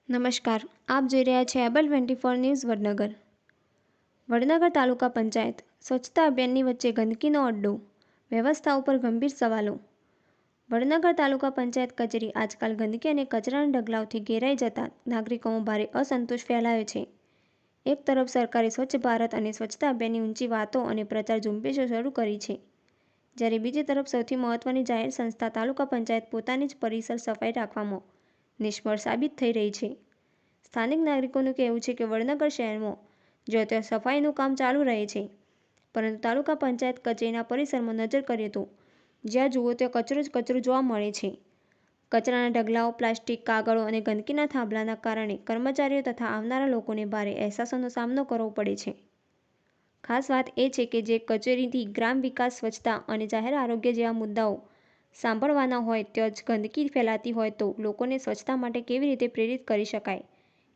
નમસ્કાર, આપ જોઈ રહ્યા છો એબલ 24 ન્યૂઝ વડનગર. વડનગર તાલુકા પંચાયત સ્વચ્છતા અભિયાનની વચ્ચે ગંદકીનો અડ્ડો, વ્યવસ્થા ઉપર ગંભીર સવાલો. વડનગર તાલુકા પંચાયત કચેરી આજકાલ ગંદકી અને કચરાના ઢગલાઓથી ઘેરાઈ જતા નાગરિકોમાં ભારે અસંતોષ ફેલાયો છે. એક તરફ સરકારે સ્વચ્છ ભારત અને સ્વચ્છતા અભિયાનની ઊંચી વાતો અને પ્રચાર ઝુંબેશો શરૂ કરી છે, જ્યારે બીજી તરફ સૌથી મહત્વની જાહેર સંસ્થા તાલુકા પંચાયત પોતાની જ પરિસર સફાઈ રાખવામાં નિષ્ફળ સાબિત થઈ રહી છે. સ્થાનિક નાગરિકોનું કહેવું છે કે વડનગર શહેરમાં જો ત્યાં સફાઈનું કામ ચાલુ રહે છે, પરંતુ તાલુકા પંચાયત કચેરીના પરિસરમાં નજર કરીએ તો જ્યાં જુઓ ત્યાં કચરો જ કચરો જોવા મળે છે. કચરાના ઢગલાઓ, પ્લાસ્ટિક, કાગળો અને ગંદકીના થાંભલાના કારણે કર્મચારીઓ તથા આવનારા લોકોને ભારે અહેસાસનો સામનો કરવો પડે છે. ખાસ વાત એ છે કે જે કચેરીથી ગ્રામ વિકાસ, સ્વચ્છતા અને જાહેર આરોગ્ય જેવા મુદ્દાઓ સાંભળવાના હોય ત્યાં જ ગંદકી ફેલાતી હોય તો લોકોને સ્વચ્છતા માટે કેવી રીતે પ્રેરિત કરી શકાય,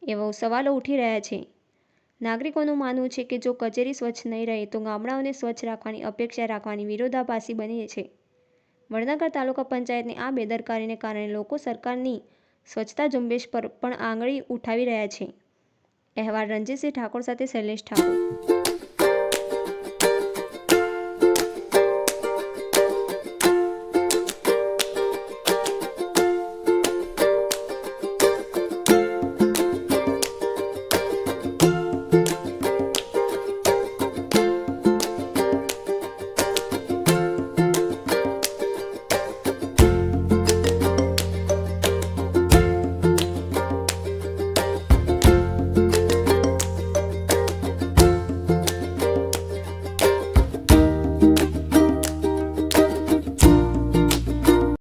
એવા સવાલો ઉઠી રહ્યા છે. નાગરિકોનું માનવું છે કે જો કચેરી સ્વચ્છ નહીં રહે તો ગામડાઓને સ્વચ્છ રાખવાની અપેક્ષા રાખવાની વિરોધાભાસી બને છે. વડનગર તાલુકા પંચાયતની આ બેદરકારીને કારણે લોકો સરકારની સ્વચ્છતા ઝુંબેશ પર પણ આંગળી ઉઠાવી રહ્યા છે. અહેવાલ રણજીતસિંહ ઠાકોર સાથે શૈલેષ ઠાકોર.